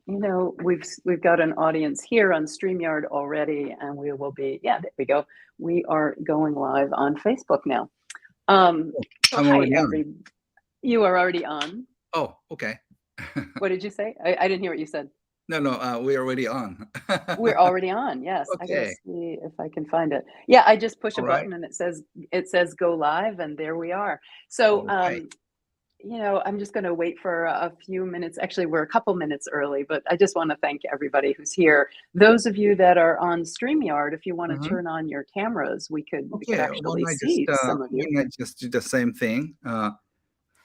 We've got an audience here on StreamYard already, and we will be, there we go. We are going live on Facebook now. So I'm hi, already on. You are already on. Oh, okay. What did you say? I didn't hear what you said. No, we're already on. We're already on. Yes. I gotta Okay. see if I can find it. Yeah, I just push a All right. button and it says go live, and there we are. So All right. I'm just going to wait for a few minutes. Actually, we're a couple minutes early, but I just want to thank everybody who's here. Those of you that are on StreamYard, if you want to turn on your cameras, we could Okay. actually see some of you. Why not just do the same thing?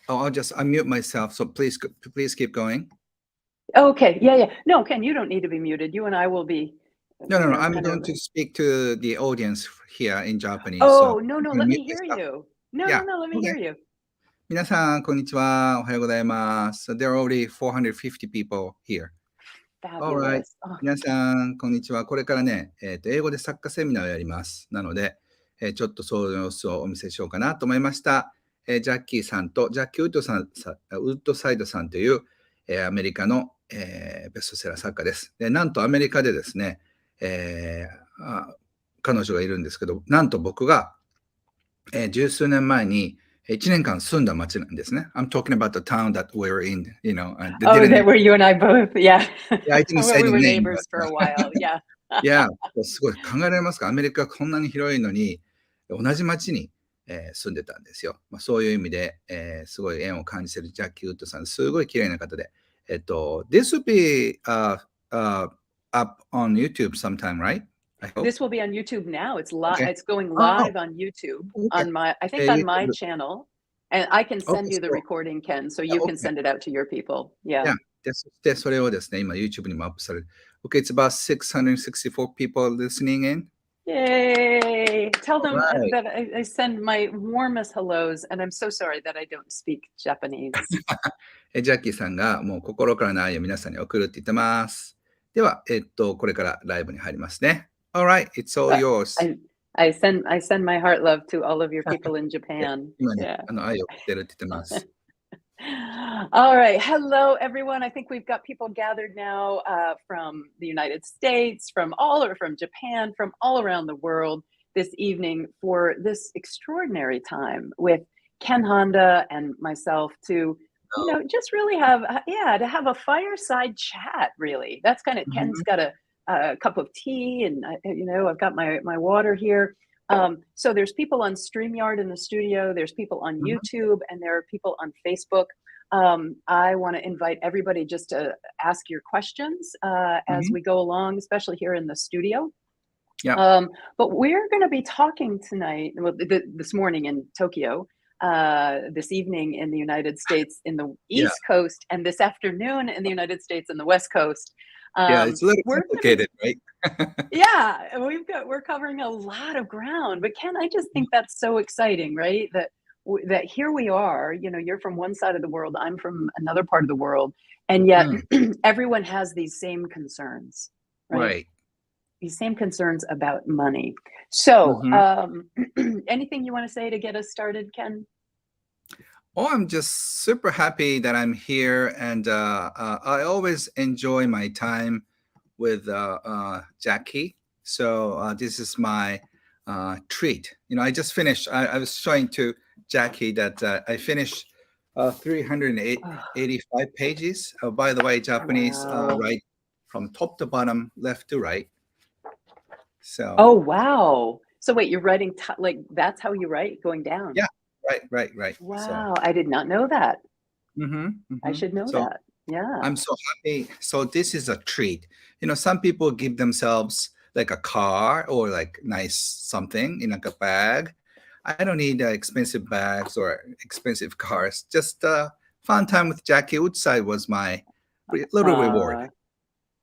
I'll just unmute myself. So please keep going. Okay. Yeah. No, Ken, you don't need to be muted. You and I will be. No. I'm going to speak to the audience here in Japanese. Oh, so no. Let me hear you. No. Let me hear you. 皆さん、こんにちは。おはようございます。There are already 450 people here. All right. 皆さん、こんにちは。これからね、英語で作家セミナーをやります。なので、ちょっとその様子をお見せしようかなと思いました。ジャッキーさんと、ジャッキー・ウッドサイドさんという、アメリカの、ベストセラー作家です。で、なんとアメリカでですね、彼女がいるんですけど、なんと僕が、十数年前に、1年間住んだ町なんですね。I'm talking about the town that we're in, that were you and I both, yeah. I didn't say we the were name. neighbors for a while, yeah. Yeah, すごい考えられますか？アメリカこんなに広いのに、同じ町に、住んでたんですよ。そういう意味で、すごい縁を感じてるジャッキー・ウッドさん、すごい綺麗な方で。This will be up on YouTube sometime, right? This will be on YouTube now. It's live. Okay. It's going live on YouTube on my channel, and I can send you the recording, Ken, so you can send it out to your people. Yeah. で、それをですね、今 YouTube にもアップされる。Okay, it's about 664 people listening in. Yay! Tell them that I send my warmest hellos, and I'm so sorry that I don't speak Japanese. ジャッキーさんがもう心からの愛を皆さんに送るって言ってます。では、これからライブに入りますね。All right, it's all yours. I send my heart love to all of your people in Japan. 今ね、愛を送ってるって言ってます。All right. Hello, everyone. I think we've got people gathered now from the United States, from Japan, from all around the world this evening for this extraordinary time with Ken Honda and myself to, just really have a fireside chat, really. That's kind of, Ken's got a cup of tea and, I've got my water here. So there's people on StreamYard in the studio, there's people on YouTube, and there are people on Facebook. I want to invite everybody just to ask your questions as we go along, especially here in the studio. Yeah. But we're going to be talking tonight, this morning in Tokyo, this evening in the United States in the East Coast, and this afternoon in the United States in the West Coast. It's a little complicated, right? Yeah, we're covering a lot of ground, but Ken, I just think that's so exciting, right? That here we are, you're from one side of the world, I'm from another part of the world, and yet everyone has these same concerns, right? These same concerns about money. So, anything you want to say to get us started, Ken? Oh, I'm just super happy that I'm here, and I always enjoy my time with Jackie. So this is my treat. I just finished. I was showing to Jackie that I finished 385 pages. By the way, Japanese right from top to bottom, left to right. So. Oh wow! So wait, you're writing that's how you write, going down? Yeah. Right. Wow, so. I did not know that. I should know that. Yeah. I'm so happy. So this is a treat. Some people give themselves like a car or like nice something in like a bag. I don't need expensive bags or expensive cars. Just fun time with Jackie Woodside was my little reward.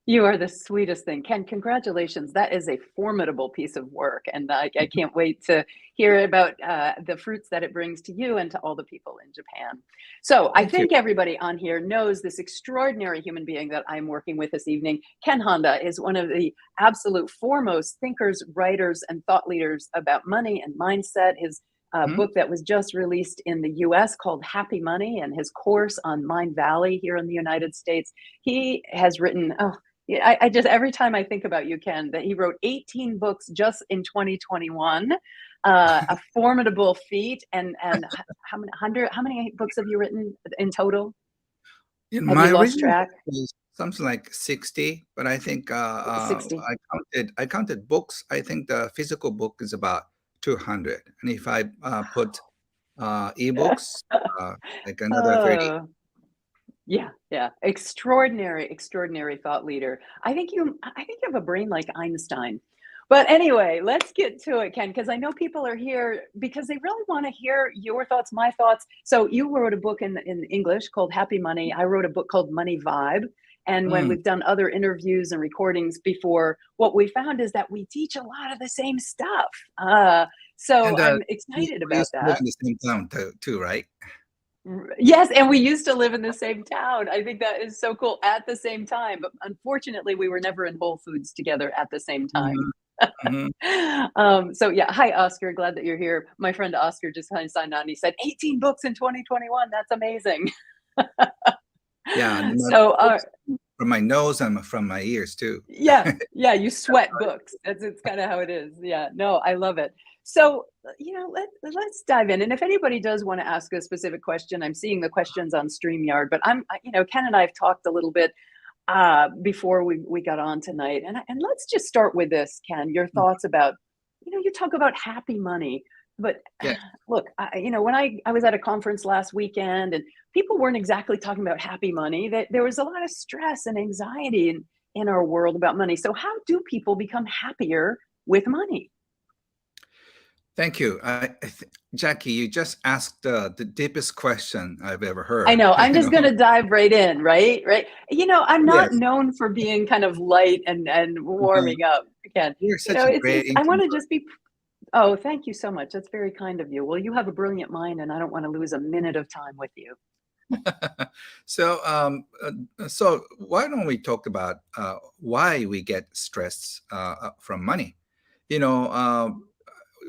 You are the sweetest thing. Ken, congratulations. That is a formidable piece of work. And I can't wait to hear about the fruits that it brings to you and to all the people in Japan. So I think everybody on here knows this extraordinary human being that I'm working with this evening. Ken Honda is one of the absolute foremost thinkers, writers, and thought leaders about money and mindset. His Mhm. book that was just released in the US called Happy Money, and his course on Mind Valley here in the United States. He has written, oh, yeah, I just, every time I think about you, Ken, that he wrote 18 books just in 2021, a formidable feat. And how many books have you written in total? In Have you my lost original track? book was something like 60, but I think 60. I counted books. I think the physical book is about 200, and if I put ebooks, uh, like another 30. Oh, yeah, yeah. Extraordinary, extraordinary thought leader. I think you have a brain like Einstein. But anyway, let's get to it, Ken, because I know people are here because they really want to hear your thoughts, my thoughts. So you wrote a book in English called Happy Money. I wrote a book called Money Vibe. And when Mm. we've done other interviews and recordings before, what we found is that we teach a lot of the same stuff. So And I'm we excited we about used to live that. in the same town too, right? Yes, and we used to live in the same town. I think that is so cool at the same time, but unfortunately, we were never in Whole Foods together at the same time. Mhm, mhm. So yeah, hi Oscar, glad that you're here. My friend Oscar just kind of signed on. He said 18 books in 2021. That's amazing. Yeah, and my So books from my nose and from my ears too. yeah, yeah, you sweat books. That's it's kind of how it is. Yeah, no, I love it. So, let's dive in. And if anybody does want to ask a specific question, I'm seeing the questions on StreamYard, but Ken and I have talked a little bit before we got on tonight. And let's just start with this, Ken, your Mhm. thoughts about, you talk about happy money, but Yes. look, when I was at a conference last weekend and people weren't exactly talking about happy money, that there was a lot of stress and anxiety in our world about money. So how do people become happier with money? Thank you. Jackie, you just asked the deepest question I've ever I heard, know. I'm you just know? gonna dive right in, right? Right. I'm not Yes. known for being kind of light and Uh, warming up again. you're such a great It's I want to introvert. just be. Oh, thank you so much. That's very kind of you. Well, you have a brilliant mind, and I don't want to lose a minute of time with you. So why don't we talk about why we get stressed from money? You know,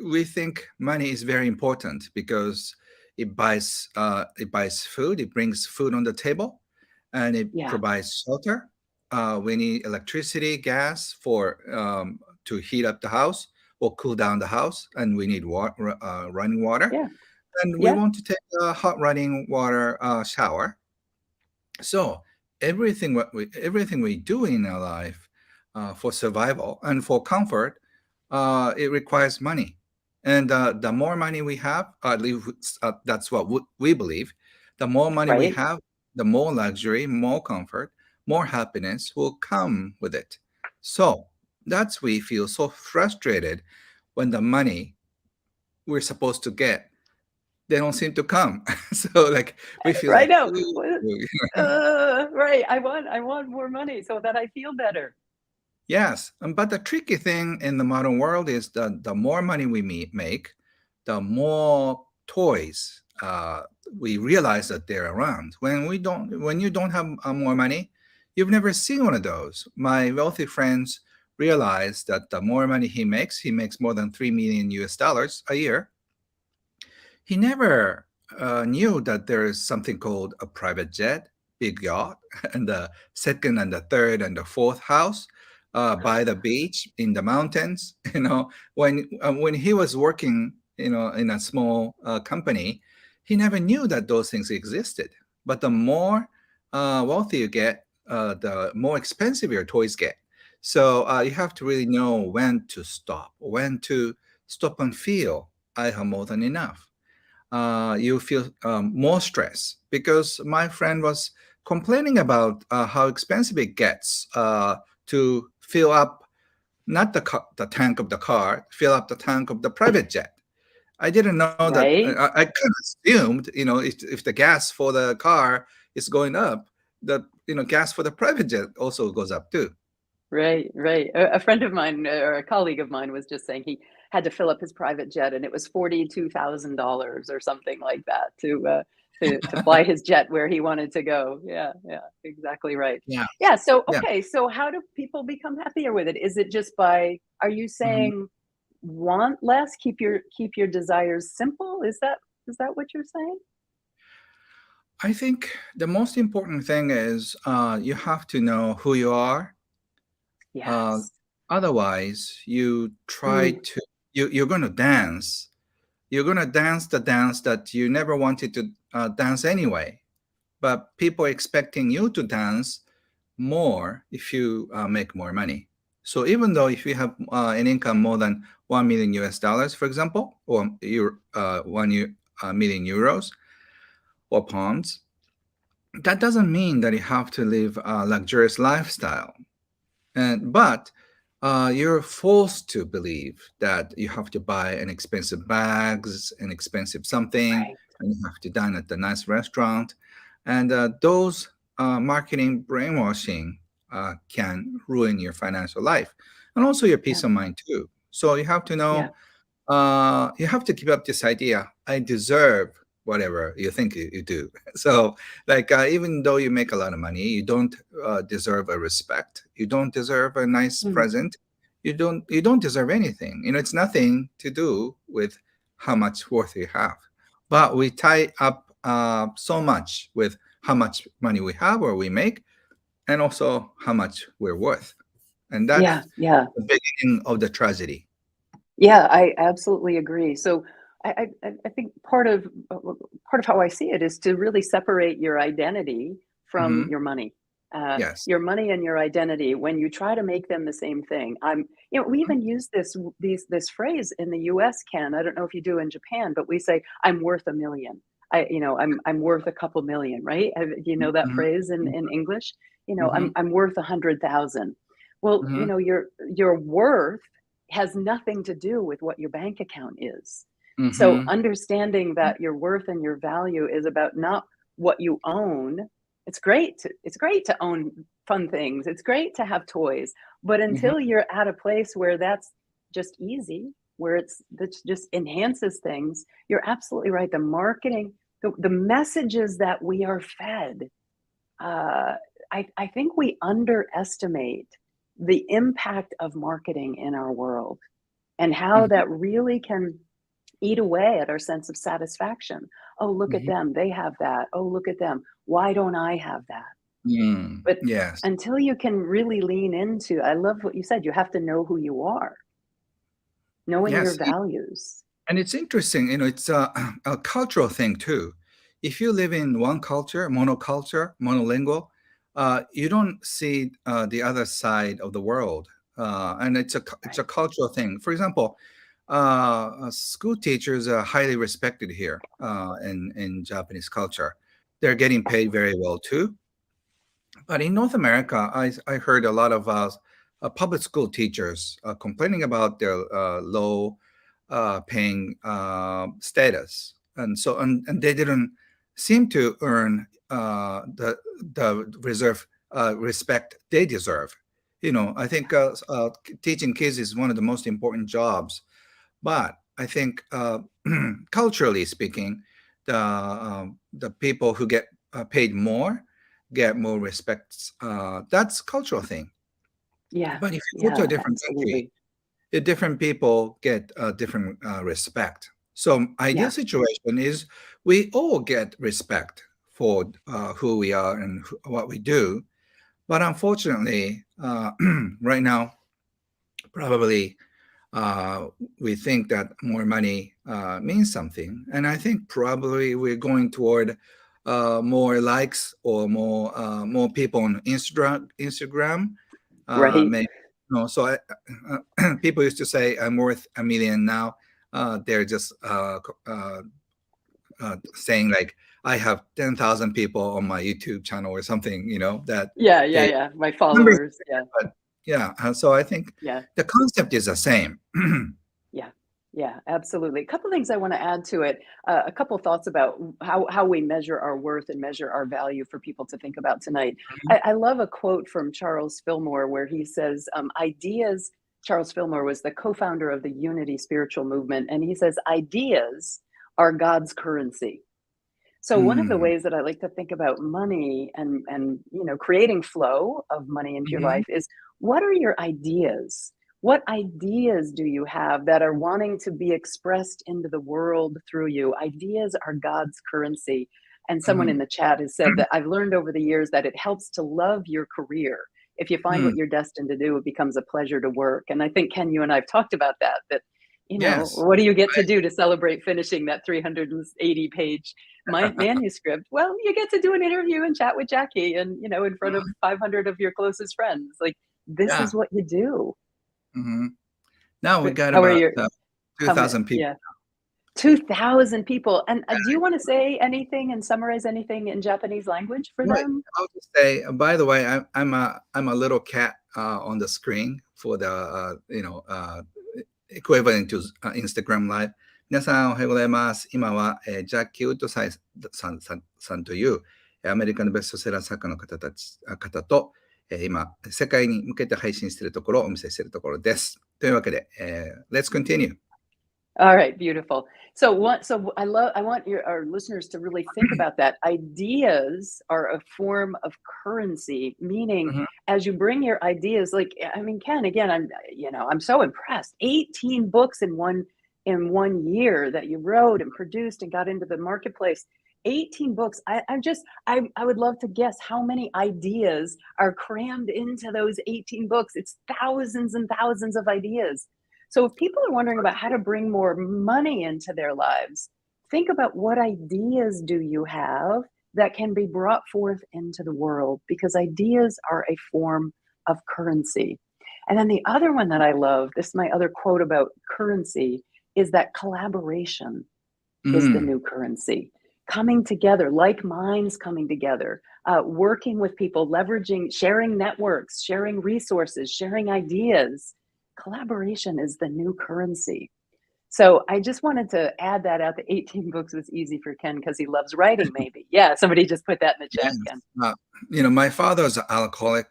we think money is very important because it buys food, it brings food on the table, and it Yeah. provides shelter. We need electricity, gas for to heat up the house or cool down the house, and we need running water, Yeah. and we Yeah. want to take a hot running water shower. So everything we do in our life for survival and for comfort, it requires money. And the more money we have, at least that's what we believe. The more money we Right. have, the more luxury, more comfort, more happiness will come with it. So that's we feel so frustrated when the money we're supposed to get they don't seem to come. So like we feel Right like now. ooh, Right. I want more money so that I feel better. yes, but the tricky thing in the modern world is the more money we make, the more toys we realize that they're around. When you don't have more money, you've never seen one of those. My wealthy friends realize that the more money he makes more than 3 million US dollars a year. He never knew that there is something called a private jet, big yacht, and the second and the third and the fourth house by the beach in the mountains. When he was working, in a small company, he never knew that those things existed. But the more wealthy you get, the more expensive your toys get. So you have to really know when to stop and feel I have more than enough. You feel more stress because my friend was complaining about how expensive it gets to fill up not the tank of the car, fill up the tank of the private jet. I didn't know that. Right. I kind of assumed, if the gas for the car is going up, that gas for the private jet also goes up too. Right, right. A friend of mine or a colleague of mine was just saying he had to fill up his private jet, and it was $42,000 or something like that to fly his jet where he wanted to go. Yeah, yeah, exactly right. Yeah, Yeah. So yeah. okay. So how do people become happier with it? Is it just by? Are you Mhm. saying? want less, keep your desires simple. Is that what you're saying? I think the most important thing is you have to know who you are. Yes. Otherwise, you try to you're going to dance. You're going to dance the dance that you never wanted to dance anyway. But people expecting you to dance more if you make more money. So even though if you have an income more than 1 million US dollars, for example, or 1 million euros or pounds, that doesn't mean that you have to live a luxurious lifestyle. But you're forced to believe that you have to buy an expensive bags, an expensive something, Right. and you have to dine at a nice restaurant. And those marketing brainwashing can ruin your financial life and also your Yeah. peace of mind too. So you have to Yeah. know, you have to give up this idea, I deserve whatever you think you do. So, like, even though you make a lot of money, you don't deserve a respect. You don't deserve a nice Mm. present. You don't deserve anything. It's nothing to do with how much worth you have. But we tie up so much with how much money we have or we make, and also how much we're worth. And that's Yeah. Yeah. the beginning of the tragedy. Yeah, I absolutely agree. So I think part of how I see it is to really separate your identity from Hmm. your money. Yes. Your money and your identity, when you try to make them the same thing. We even use this phrase in the US, Ken. I don't know if you do in Japan, but we say, I'm worth a million. I'm worth a couple million, right? Do you know that Mhm. phrase in English? Mhm. I'm worth 100,000. Well, Mhm. your worth has nothing to do with what your bank account is. So Mhm. understanding that your worth and your value is about not what you own. It's great to own fun things. It's great to have toys, but Mhm. until you're at a place where that's just easy, where that just enhances things, you're absolutely right. The marketing, the messages that we are fed, uh, I think we underestimate the impact of marketing in our world and how Mhm. that really can eat away at our sense of satisfaction. Oh, look at Mhm. them. They have that. Oh, look at them. Why don't I have that? Mm. But Yes. until you can really lean into, I love what you said, you have to know who you are, knowing your Yes. values. And it's interesting, it's a cultural thing too. If you live in one culture, monoculture, monolingual, you don't see the other side of the world, and it's a Right. cultural thing. For example, school teachers are highly respected here in Japanese culture. They're getting paid very well too. But in North America, I heard a lot of public school teachers complaining about their low paying status, and they didn't seem to earn the reserve respect they deserve. I think teaching kids is one of the most important jobs, but I think culturally speaking, the people who get paid more get more respect. That's cultural thing. Yeah. But if you go to a Yeah, different country, absolutely. the different people get different respect. So ideal Yeah. situation is we all get respect for who we are and what we do. But unfortunately, right now, probably uh, we think that more money means something. And I think probably we're going toward more likes or more people on Instagram. Right. Maybe, so people used to say I'm worth a million now. They're just saying like I have 10,000 people on my YouTube channel or something. That Yeah, yeah, they yeah. My numbers. followers. Yeah. But yeah, so I think Yeah. the concept is the same. Yeah, yeah, absolutely. A couple things I want to add to it. A couple thoughts about how we measure our worth and measure our value for people to think about tonight. I love a quote from Charles Fillmore where he says, "Ideas." Charles Fillmore was the co-founder of the Unity spiritual movement, and he says, "Ideas are God's currency." So one of the Mm. ways that I like to think about money and creating flow of money into your Mhm. life is, what are your ideas? What ideas do you have that are wanting to be expressed into the world through you? Ideas are God's currency. And someone in Mhm. the chat has said that I've learned over the years that it helps to love your career. If you find Mm. what you're destined to do, it becomes a pleasure to work. And I think, Ken, you and I have talked about that, Yes. what do you get to Right. do to celebrate finishing that 380 page manuscript? Well, you get to do an interview and chat with Jackie and, in front of 500 of your closest friends. Like, this Yeah. is what you do. Mhm. Now we But got how are about, your how many? 2,000 people. Yeah, 2,000 people. And Yeah. do you want to say anything and summarize anything in Japanese language for Right. them? I would just say, by the way, I'm a little cat on the screen for the equivalent to Instagram Live. 皆さんおはようございます。今は、ジャッキー・ウッドサイさんというアメリカのベストセラー作家の方と、今世界に向けて配信しているところをお見せしているところです。というわけで、Let's continue. All right, beautiful. So I want our listeners to really think about that. Ideas are a form of currency, meaning Mhm. as you bring your ideas, like, I mean, Ken, again, I'm so impressed. 18 books in one year that you wrote and produced and got into the marketplace. 18 books. I would love to guess how many ideas are crammed into those 18 books. It's thousands and thousands of ideas. So if people are wondering about how to bring more money into their lives, think about what ideas do you have that can be brought forth into the world, because ideas are a form of currency. And then the other one that I love, this is my other quote about currency, is that collaboration is the Mm. new currency. Coming together, like minds coming together, working with people, leveraging, sharing networks, sharing resources, sharing ideas. Collaboration is the new currency. So I just wanted to add that out. The 18 books was easy for Ken because he loves writing, maybe. Yeah, somebody just put that in the chat, Yes. Ken. My father's an alcoholic,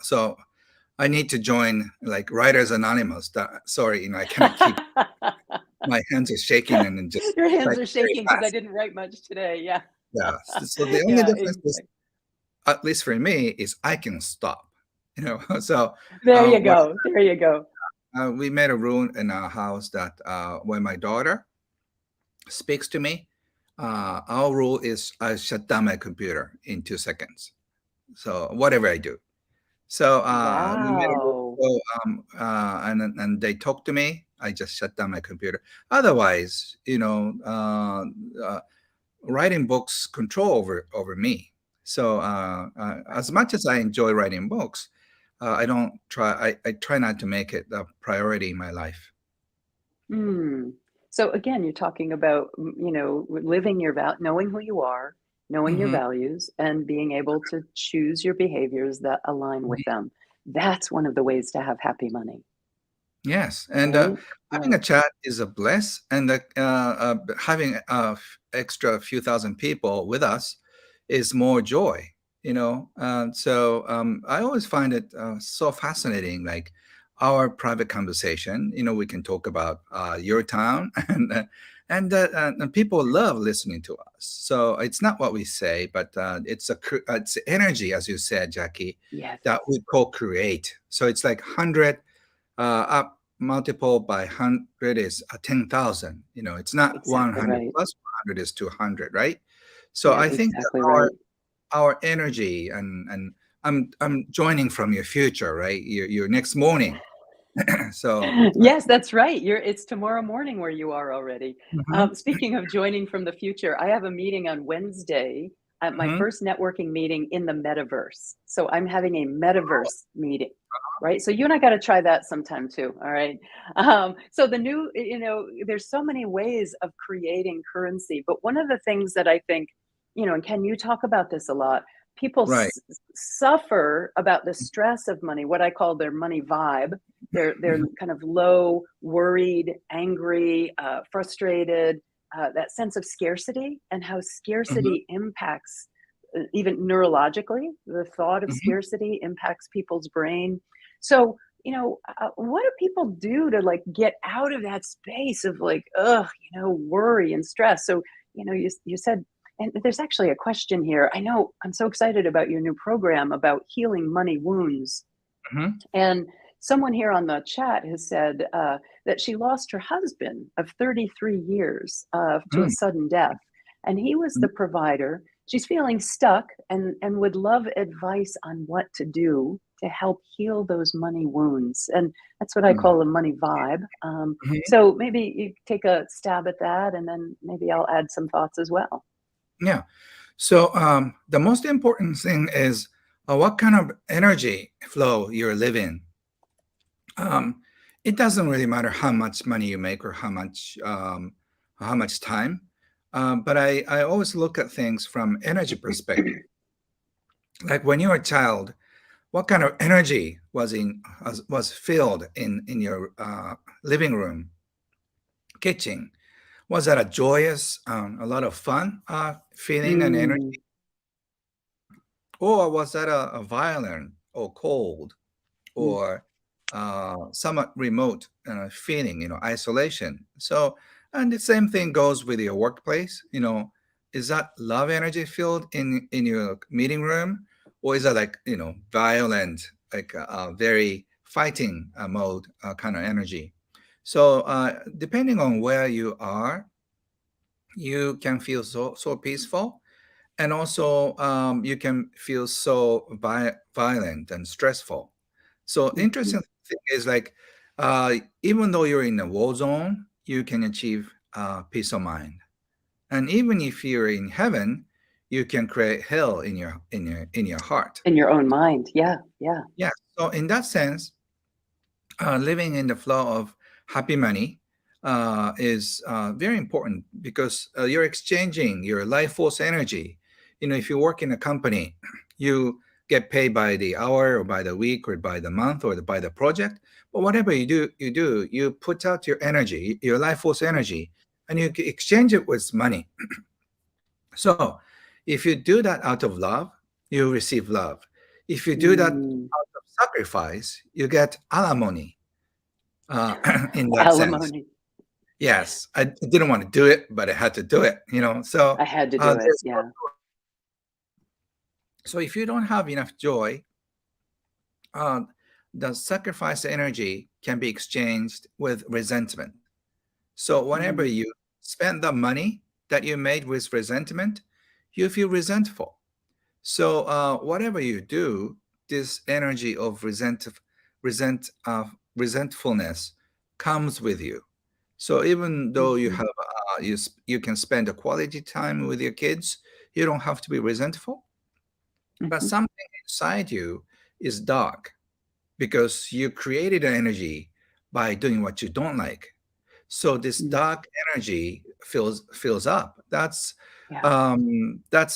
so I need to join like Writers Anonymous. Sorry, I cannot keep my hands are shaking and then just Your hands type are very shaking because I fast. didn't write much today. Yeah. Yeah. So the only Yeah, difference is, exactly. at least for me, is I can stop. So There you what go. There you go. we made a rule in our house that when my daughter speaks to me, our rule is I shut down my computer in 2 seconds. So whatever I do. So we made a rule. Wow. So and they talk to me, I just shut down my computer. Otherwise, writing books control over me. So as much as I enjoy writing books, I don't try. I try not to make it a priority in my life. Hmm. So again, you're talking about, living knowing who you are, knowing your Mhm. values, and being able to choose your behaviors that align with them. That's one of the ways to have happy money, Yes, and right? having Yeah, a chat is a bliss, and having extra few thousand people with us is more joy. So I always find it so fascinating. Like our private conversation, we can talk about your town, and people love listening to us. So it's not what we say, but it's energy, as you said, Jackie, yes, that we co-create. So it's like 100 up multiple by 100 is 10,000. It's not exactly 100 right. plus 100 is 200, right? So Yeah, I think that exactly our right. our energy and I'm joining from your future, right? Your next morning. So Yes, that's right. It's tomorrow morning where you are already. mhm, Speaking of joining from the future, I have a meeting on Wednesday at my mhm. first networking meeting in the metaverse. So I'm having a metaverse meeting, right? So you and I got to try that sometime too. All right. So there's so many ways of creating currency, but one of the things that I think, and Ken, you talk about this a lot. People Right. suffer about the stress of money, what I call their money vibe. They're Mhm, kind of low, worried, angry, frustrated, that sense of scarcity, and how mhm, scarcity impacts, even neurologically, the thought of mhm. scarcity impacts people's brain. So, what do people do to like get out of that space of like, worry and stress? So, you said, and there's actually a question here. I know I'm so excited about your new program about healing money wounds. Mhm. And someone here on the chat has said that she lost her husband of 33 years to a sudden death, and he was the provider. She's feeling stuck and would love advice on what to do to help heal those money wounds. And that's what I call a money vibe. So maybe you take a stab at that, and then maybe I'll add some thoughts as well. Yeah. So the most important thing is what kind of energy flow you're living. It doesn't really matter how much money you make or how much time. But I always look at things from energy perspective. Like when you were a child, what kind of energy was filled in your living room, kitchen? Was that a joyous, a lot of fun feeling and energy? Or was that a violent or cold or somewhat remote feeling, isolation? So, and the same thing goes with your workplace. Is that love energy filled in your meeting room? Or is that like, violent, like very fighting mode kind of energy? So depending on where you are, you can feel so peaceful, and also you can feel so violent and stressful. So interesting thing is like even though you're in a war zone, you can achieve peace of mind. And even if you're in heaven, you can create hell in your heart. In your own mind. Yeah. Yeah. So in that sense, living in the flow of happy money is very important, because you're exchanging your life force energy. If you work in a company, you get paid by the hour or by the week or by the month or by the project. But whatever you do, you put out your energy, your life force energy, and you exchange it with money. So if you do that out of love, you receive love. If you do that out of sacrifice, you get alimony. In that sense. Alimony. Yes, I didn't want to do it, but I had to do it. So I had to do it. Yeah. So if you don't have enough joy, the sacrifice energy can be exchanged with resentment. So whenever you spend the money that you made with resentment, you feel resentful. So whatever you do, this energy of resentfulness comes with you. So even though you have you can spend a quality time with your kids, you don't have to be resentful. But something inside you is dark, because you created an energy by doing what you don't like. So this dark energy fills up. That's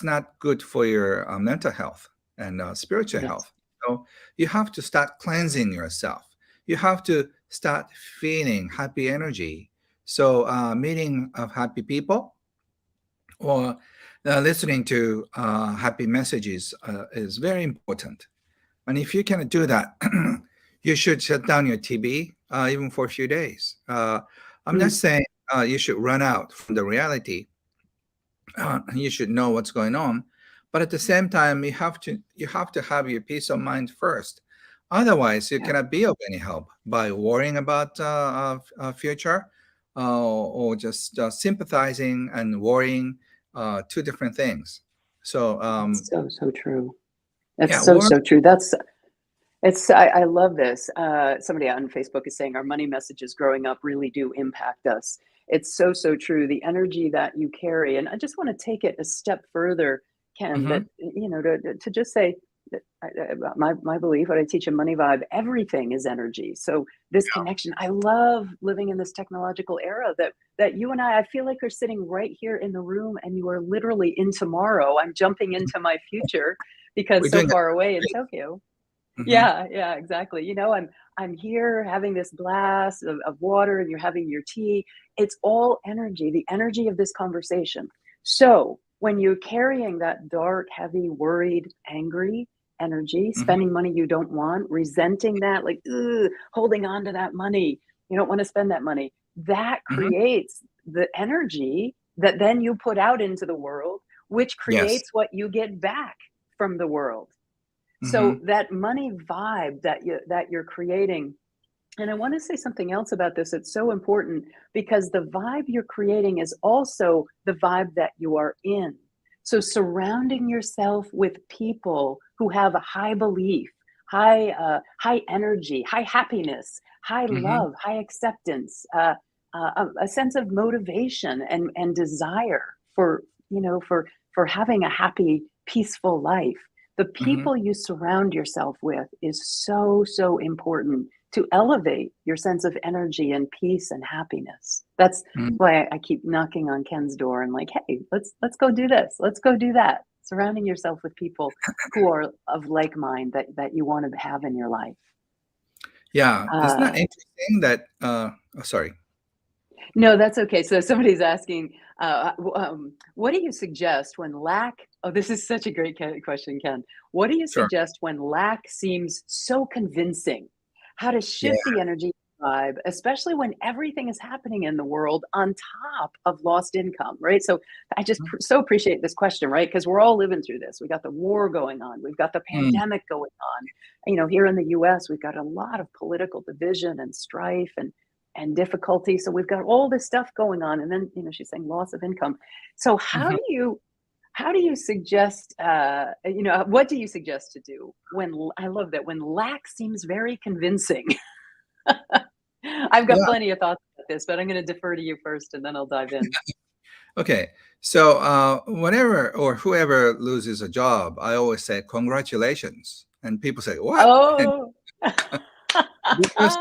not good for your mental health and spiritual health. So you have to start cleansing yourself. You have to start feeling happy energy. So meeting of happy people or listening to happy messages is very important. And if you cannot do that, you should shut down your TV even for a few days. I'm not saying you should run out from the reality. You should know what's going on, but at the same time, you have to have your peace of mind first. Otherwise, you cannot be of any help by worrying about future or just sympathizing and worrying. Two different things. So that's so true. That's so true. I love this. Somebody on Facebook is saying our money messages growing up really do impact us. It's so true. The energy that you carry, and I just want to take it a step further, Ken. That to just say that my belief, what I teach in Money Vibe, everything is energy. So this connection, I love living in this technological era that you and I feel like are sitting right here in the room, and you are literally in tomorrow. I'm jumping into my future because so far away in Tokyo. Yeah, exactly. I'm here having this glass of water, and you're having your tea. It's all energy, the energy of this conversation. So when you're carrying that dark, heavy, worried, angry energy, spending money you don't want, resenting that, like holding on to that money, you don't want to spend that money, that creates the energy that then you put out into the world, which creates what you get back from the world. So that money vibe that you're creating, and I want to say something else about this. It's so important because the vibe you're creating is also the vibe that you are in. So surrounding yourself with people who have a high belief, high energy, high happiness, high love, high acceptance, a sense of motivation and desire for, for having a happy, peaceful life. The people you surround yourself with is so, so important to elevate your sense of energy and peace and happiness. That's why I keep knocking on Ken's door and like, hey, let's go do this. Let's go do that. Surrounding yourself with people who are of like mind that you want to have in your life. Yeah, isn't that interesting that, sorry. No, that's okay. So somebody's asking, what do you suggest when this is such a great question, Ken. What do you Sure. suggest when lack seems so convincing? How to Yeah. shift the energy vibe, especially when everything is happening in the world on top of lost income, right? So I just so appreciate this question, right? Because we're all living through this. We got the war going on. We've got the pandemic going on. Here in the US, we've got a lot of political division and strife and difficulty. So we've got all this stuff going on. And then, she's saying loss of income. So how do you suggest, what do you suggest to do I love that when lack seems very convincing? I've got plenty of thoughts about this, but I'm going to defer to you first and then I'll dive in. Okay. So whenever or whoever loses a job, I always say, congratulations. And people say, what? Oh. Because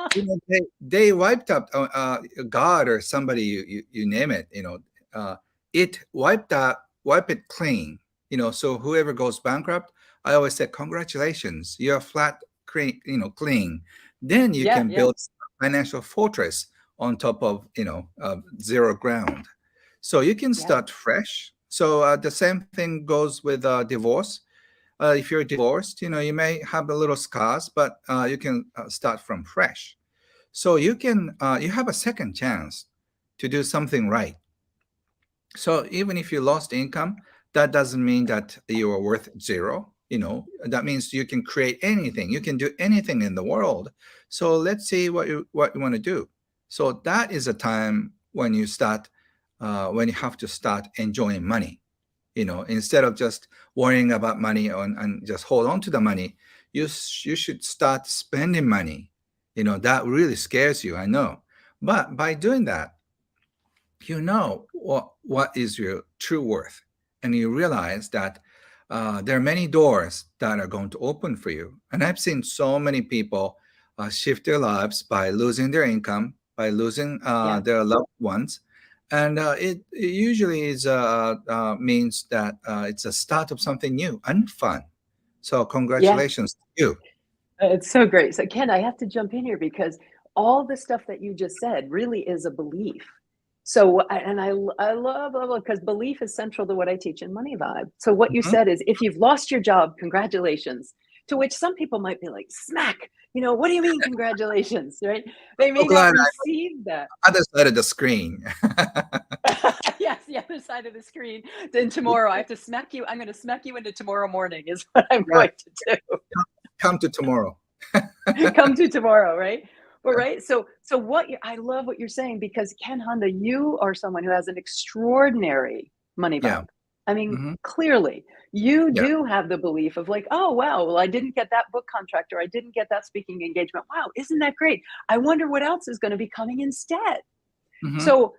they wiped up God or somebody, you name it, it wiped it clean, so whoever goes bankrupt, I always say congratulations, you're flat clean. Then you can build a financial fortress on top of zero ground, so you can start fresh. So the same thing goes with divorce. If you're divorced, you may have a little scars, but you can start from fresh. So you have a second chance to do something right. So even if you lost income, that doesn't mean that you are worth zero. That means you can create anything. You can do anything in the world. So let's see what you want to do. So that is a time when you have to start enjoying money. Instead of just worrying about money and just hold on to the money, you should start spending money. That really scares you, I know. But by doing that, what is your true worth. And you realize that there are many doors that are going to open for you. And I've seen so many people shift their lives by losing their income, by losing their loved ones. And it usually means that it's a start of something new and fun. So congratulations to you. It's so great. So Ken, I have to jump in here because all the stuff that you just said really is a belief. So, and I love because belief is central to what I teach in Money Vibe. So what you said is, if you've lost your job, congratulations. To which some people might be like, smack, what do you mean congratulations, right? They may not receive that. Other side of the screen. Yes, the other side of the screen. Then tomorrow I have to smack you. I'm going to smack you into tomorrow morning is what I'm going to do. Come to tomorrow. Come to tomorrow, right? But right. So I love what you're saying, because Ken Honda, you are someone who has an extraordinary money vibe. I mean, clearly you do have the belief of like, oh, wow, well, I didn't get that book contract, or I didn't get that speaking engagement. Wow, isn't that great? I wonder what else is going to be coming instead. So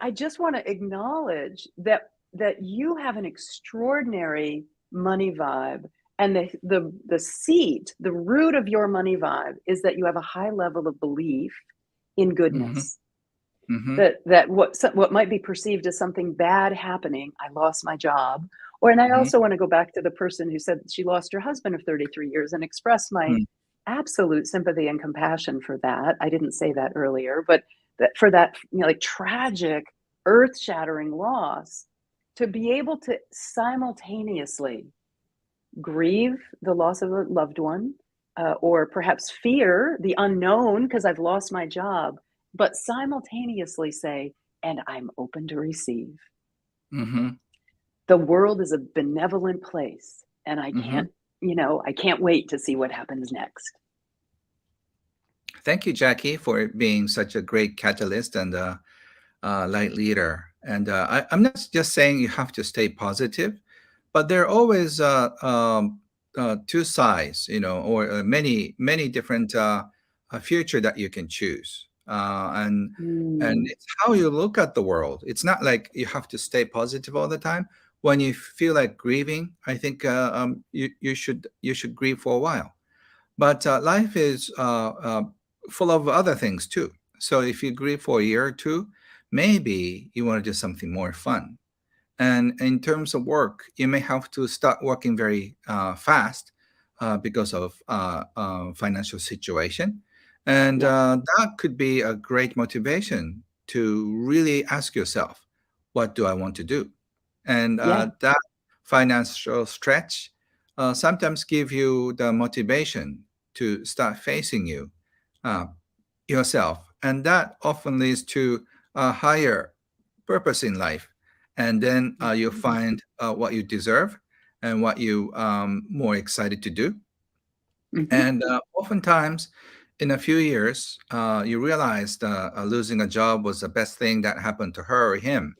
I just want to acknowledge that you have an extraordinary money vibe. And the seat, the root of your money vibe is that you have a high level of belief in goodness. That what might be perceived as something bad happening, I lost my job. And I also want to go back to the person who said she lost her husband of 33 years and express my absolute sympathy and compassion for that. I didn't say that earlier, but for that, like tragic, earth-shattering loss, to be able to simultaneously grieve the loss of a loved one, or perhaps fear the unknown because I've lost my job, but simultaneously say, and I'm open to receive. The world is a benevolent place, and I can't I can't wait to see what happens next. Thank you, Jackie, for being such a great catalyst and light leader. And I'm not just saying you have to stay positive, but there are always two sides, or many different future that you can choose. And it's how you look at the world. It's not like you have to stay positive all the time. When you feel like grieving, I think you should grieve for a while. But life is full of other things too. So if you grieve for a year or two, maybe you want to do something more fun. And in terms of work, you may have to start working very fast because of financial situation. And that could be a great motivation to really ask yourself, what do I want to do? And that financial stretch sometimes give you the motivation to start facing uh, yourself. And that often leads to a higher purpose in life. And then you find what you deserve and what you more excited to do. And oftentimes, in a few years, you realize losing a job was the best thing that happened to her or him.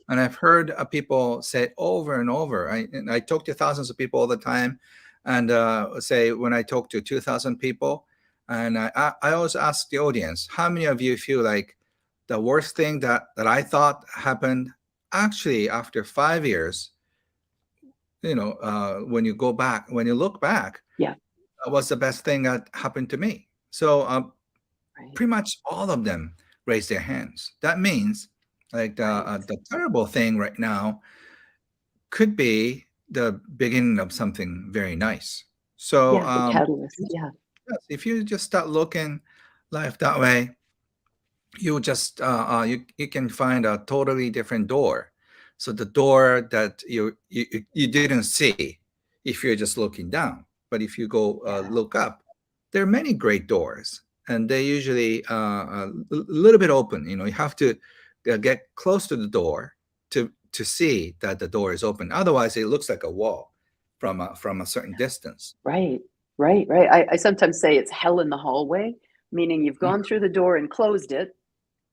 And I've heard people say it over and over. I talk to thousands of people all the time, and say when I talk to 2,000 people, and I always ask the audience, how many of you feel like the worst thing that I thought happened actually after 5 years, when you look back, was the best thing that happened to me. So pretty much all of them raise their hands. That means like the terrible thing right now could be the beginning of something very nice. So the catalyst. If you just start looking life that way, you just you can find a totally different door. So the door that you didn't see if you're just looking down, but if you go look up, there are many great doors, and they usually a little bit open. You have to get close to the door to see that the door is open. Otherwise, it looks like a wall from a certain distance. Right. I sometimes say it's hell in the hallway, meaning you've gone through the door and closed it,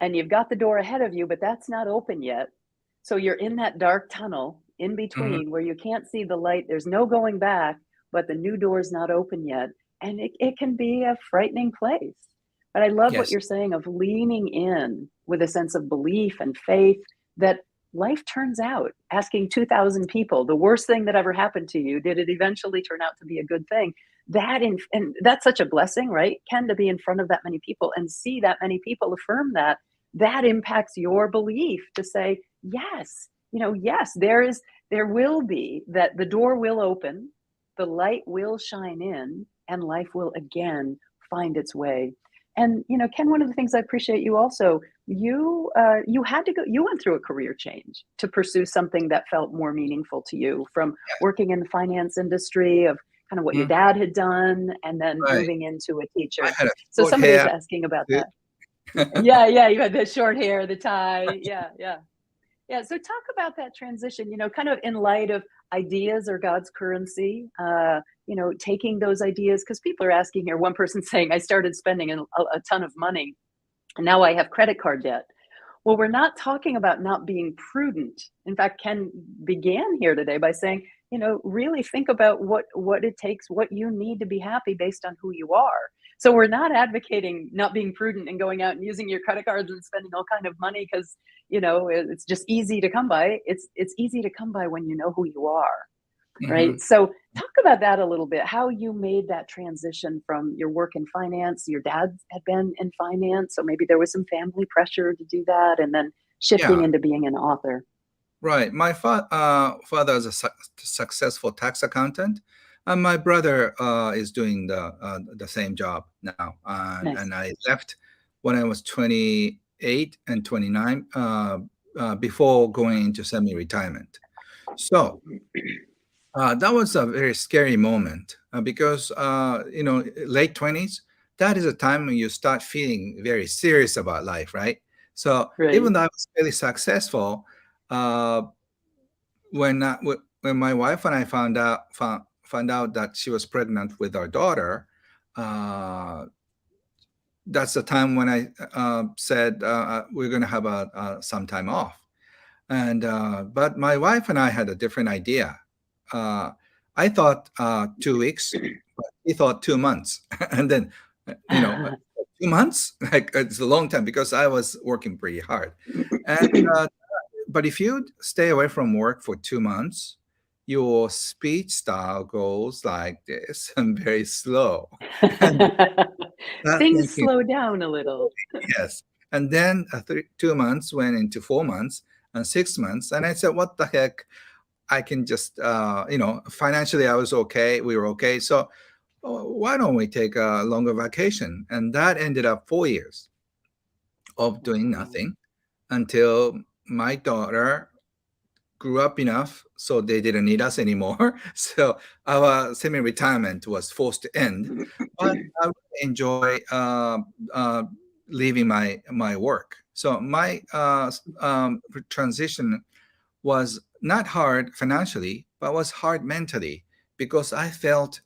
and you've got the door ahead of you, but that's not open yet. So you're in that dark tunnel in between where you can't see the light. There's no going back, but the new door is not open yet. And it can be a frightening place. But I love what you're saying of leaning in with a sense of belief and faith that life turns out. Asking 2,000 people, the worst thing that ever happened to you, did it eventually turn out to be a good thing? And that's such a blessing, right, Ken, to be in front of that many people and see that many people affirm that. That impacts your belief to say, yes, there will be, that the door will open, the light will shine in, and life will again find its way. And, Ken, one of the things I appreciate you also, you went through a career change to pursue something that felt more meaningful to you, from working in the finance industry, of kind of what your dad had done, and then moving into a teacher. So somebody's asking about that. Yeah, you had the short hair, the tie. Yeah. So talk about that transition, kind of in light of ideas are God's currency, taking those ideas, because people are asking here, one person saying, I started spending a ton of money and now I have credit card debt. Well, we're not talking about not being prudent. In fact, Ken began here today by saying, really think about what it takes, what you need to be happy based on who you are. So we're not advocating not being prudent and going out and using your credit cards and spending all kind of money because, it's just easy to come by. It's easy to come by when you know who you are. Right. So talk about that a little bit, how you made that transition from your work in finance. Your dad had been in finance, so maybe there was some family pressure to do that, and then shifting into being an author. Right. My father is a successful tax accountant, and my brother is doing the same job now. Nice. And I left when I was 28 and 29 before going into semi-retirement. So that was a very scary moment because, late 20s, that is a time when you start feeling very serious about life, right? So even though I was really successful, when my wife and I found found out that she was pregnant with our daughter, that's the time when I said we're going to have some time off. And but my wife and I had a different idea. I thought 2 weeks, but he thought 2 months, and then 2 months, like it's a long time because I was working pretty hard. And but if you stay away from work for 2 months, your speech style goes like this and very slow. And Things thinking, slow down a little. yes. And then 2 months went into 4 months and 6 months. And I said, what the heck? I can just, financially I was okay. We were okay. So why don't we take a longer vacation? And that ended up 4 years of doing nothing until my daughter grew up enough so they didn't need us anymore. So our semi-retirement was forced to end. But I really enjoy leaving my work. So my transition was not hard financially, but was hard mentally because I felt,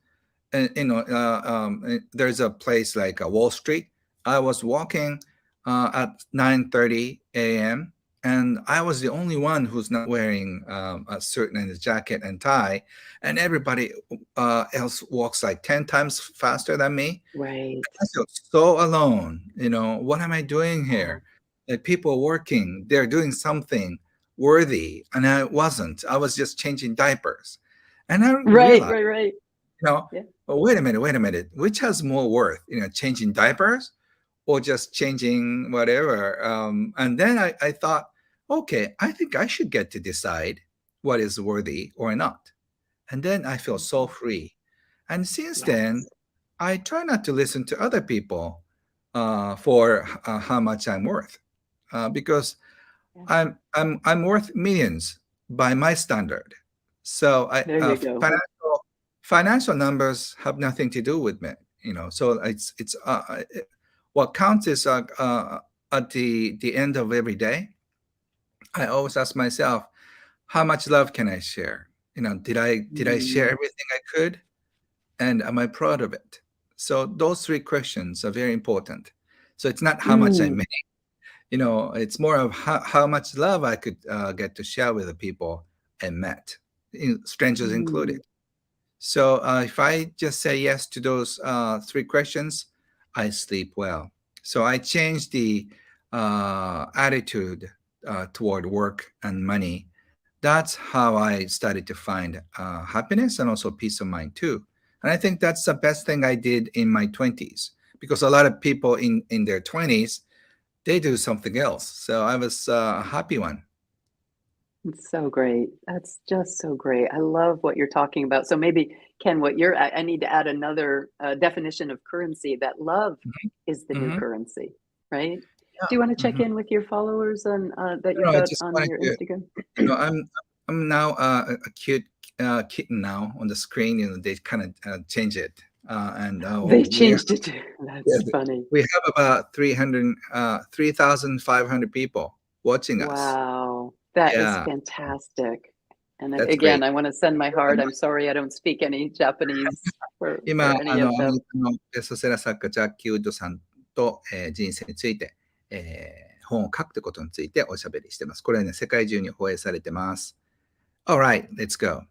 there's a place like Wall Street. I was walking at 9:30 a.m. and I was the only one who's not wearing a suit and a jacket and tie, and everybody else walks like 10 times faster than me. Right. I feel so alone. What am I doing here? Like people working, they're doing something worthy, and I wasn't. I was just changing diapers, and I realized, Right. well, wait a minute. Which has more worth? Changing diapers or just changing whatever? And then I thought, okay, I think I should get to decide what is worthy or not. And then I feel so free. And since then, I try not to listen to other people for how much I'm worth, because I'm worth millions by my standard. So There you go. financial numbers have nothing to do with me. So it's what counts is at the end of every day. I always ask myself, how much love can I share? Did I share everything I could? And am I proud of it? So those 3 questions are very important. So it's not how much I make, it's more of how much love I could get to share with the people I met, strangers included. So if I just say yes to those 3 questions, I sleep well. So I changed the attitude toward work and money. That's how I started to find happiness and also peace of mind too. And I think that's the best thing I did in my 20s, because a lot of people in their 20s, they do something else. So I was a happy one. It's so great. That's just so great. I love what you're talking about. So maybe, Ken, I need to add another definition of currency, that love is the new currency, right? Yeah. Do you want to check in with your followers on that you've got on your Instagram? I'm now a cute kitten now on the screen. They kind of change it. They changed it. That's funny. We have about 3,500 people watching us. Wow. That is fantastic. And then, again, I want to send my heart. I'm sorry I don't speak any Japanese for any of them. ベストセラー作家ジャッキー・ウッドさんと、人生について、本を書くということについておしゃべりしてます。これはね、世界中に放映されてます。All right, let's go.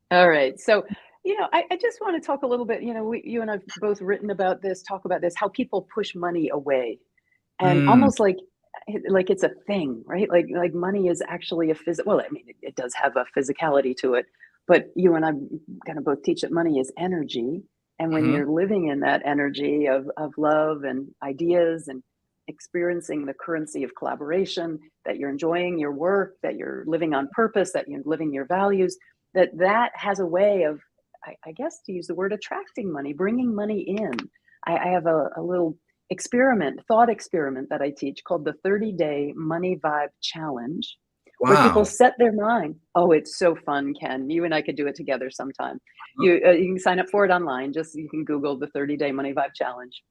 All right. So, I just want to talk a little bit, you and I've both written about this, talk about this, how people push money away, and almost like it's a thing, right? Like money is actually well, I mean, it does have a physicality to it, but you and I kind of both teach that money is energy. And when you're living in that energy of love and ideas and experiencing the currency of collaboration, that you're enjoying your work, that you're living on purpose, that you're living your values, that has a way of, I guess, to use the word, attracting money, bringing money in. I have a little thought experiment that I teach called the 30-day money vibe challenge, where people set their mind. Oh, it's so fun, Ken. You and I could do it together sometime. You can sign up for it online. You can Google the 30-day money vibe challenge.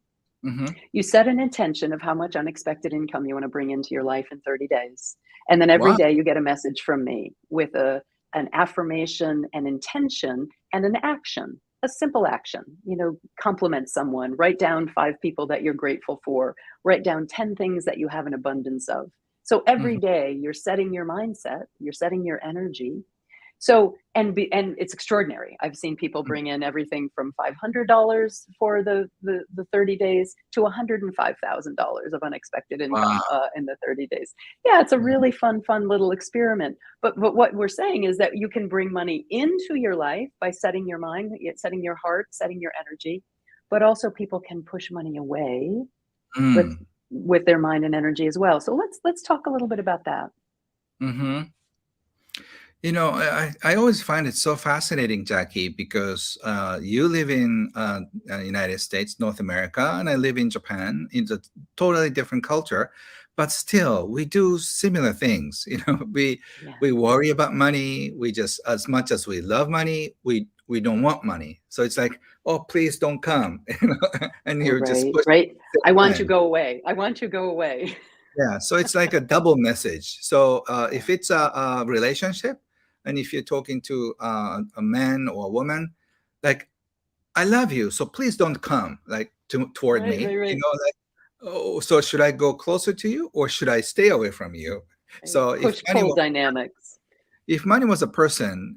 You set an intention of how much unexpected income you want to bring into your life in 30 days. And then every day you get a message from me with a an affirmation, an intention, and an action, a simple action. Compliment someone, write down 5 people that you're grateful for, write down 10 things that you have an abundance of. So every Mhm. day you're setting your mindset, you're setting your energy. So, and it's extraordinary. I've seen people Mm. bring in everything from $500 for the 30 days to $105,000 of unexpected Wow. income in the 30 days. Yeah, it's a Mhm. really fun little experiment. But what we're saying is that you can bring money into your life by setting your mind, setting your heart, setting your energy. But also people can push money away with Mm. with their mind and energy as well. So let's talk a little bit about that. Mhm. I always find it so fascinating, Jackie, because you live in United States, North America, and I live in Japan. It's a totally different culture, but still, we do similar things. Yeah. We worry about money. We just, as much as we love money, we don't want money. So it's like, oh, please don't come, and Oh, you're just right, pushing right. the I want you hand. go away. I want you go away. Yeah, so it's like a double message. So Yeah. if it's a relationship, and if you're talking to a man or a woman, like, I love you, so please don't come like toward Right, right, me. right. Like, oh, so should I go closer to you or should I stay away from you? Right. So Push-pull dynamics. if money was a person,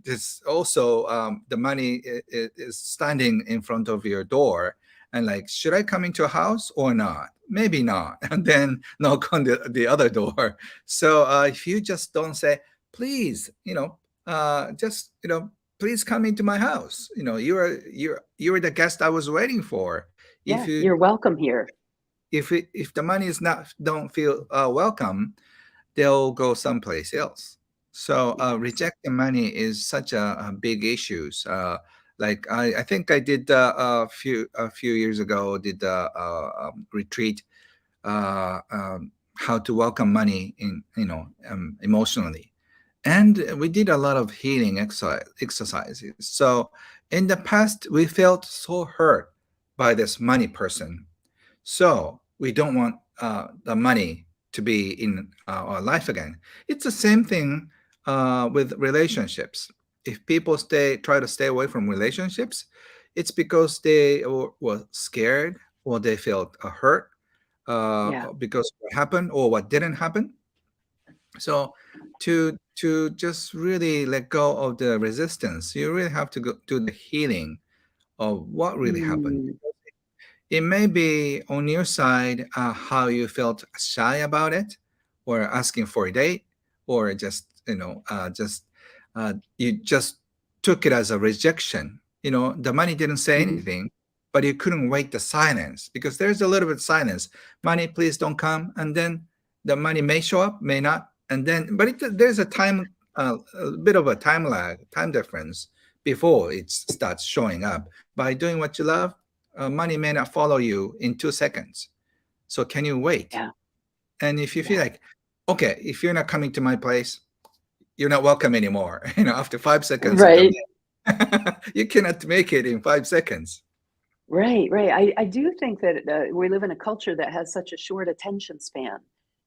it's also the money is standing in front of your door, and like, should I come into a house or not? Maybe not, and then knock on the other door. So if you just don't say, please, just please come into my house. You're the guest I was waiting for. If Yeah, you you're welcome here. if the money is not don't feel welcome, they'll go someplace else. So Yes. rejecting money is such a big issue. Like I think I did a few years ago did a retreat, how to welcome money in emotionally, and we did a lot of healing exercises. So in the past we felt so hurt by this money person, so we don't want the money to be in our life again. It's the same thing with relationships. If people try to stay away from relationships, it's because they were scared or they felt hurt Yeah. because what happened or what didn't happen. So to just really let go of the resistance, you really have to go do the healing of what really happened. Mm, It may be on your side how you felt shy about it, or asking for a date, or just you just took it as a rejection. The money didn't say mhm. anything, but you couldn't wait the silence because there's a little bit of silence. Money, please don't come, and then the money may show up, may not, and then there's a bit of a time lag, time difference before it starts showing up. By doing what you love, money may not follow you in 2 seconds. So can you wait? Yeah, And if you feel yeah. like, okay, if you're not coming to my place, you're not welcome anymore. After 5 seconds of Right. delay, you cannot make it in 5 seconds. Right, right. I do think that we live in a culture that has such a short attention span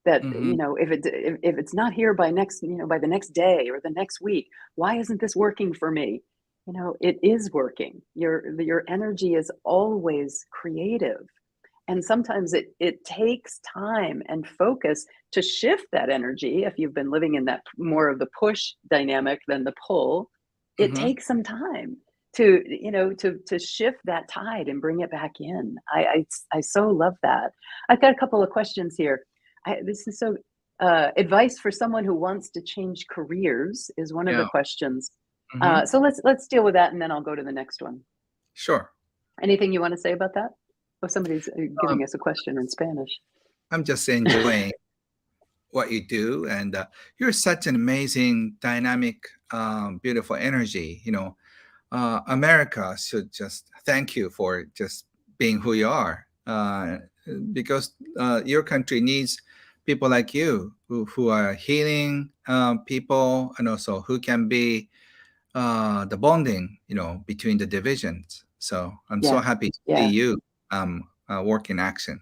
that Hmm. if it's not here by by the next day or the next week, why isn't this working for me? It is working. Your energy is always creative, and sometimes it takes time and focus to shift that energy. If you've been living in that more of the push dynamic than the pull, it Hmm. takes some time to shift that tide and bring it back in. I so love that. I've got a couple of questions here. This is so advice for someone who wants to change careers is one of the Yeah. questions. Hmm. So let's deal with that, and then I'll go to the next one. Sure. Anything you want to say about that? Oh, somebody's Um, giving us a question in Spanish. I'm just enjoying what you do, and you're such an amazing, dynamic, beautiful energy. America should just thank you for just being who you are, because your country needs people like you who are healing people, and also who can be the bonding, between the divisions. So I'm so Yeah, happy to see yeah. you work in action.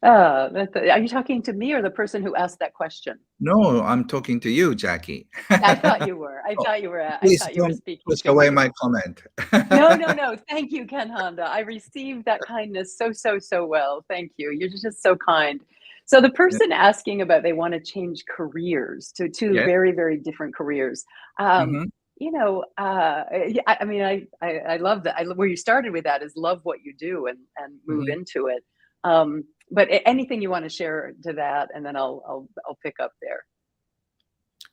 Are you talking to me or the person who asked that question? No, I'm talking to you, Jackie. I thought you were. I Oh, thought you were. I please thought you were don't speaking push to away me. my comment. No, no, no. Thank you, Ken Honda. I received that kindness so well. Thank you. You're just so kind. So the Yeah. person asking about they want to change careers to two Yes. very different careers. Mhm, Yeah, I mean, I love that. Where you started with that is love what you do and move mhm. into it. But anything you want to share to that, and then I'll pick up there.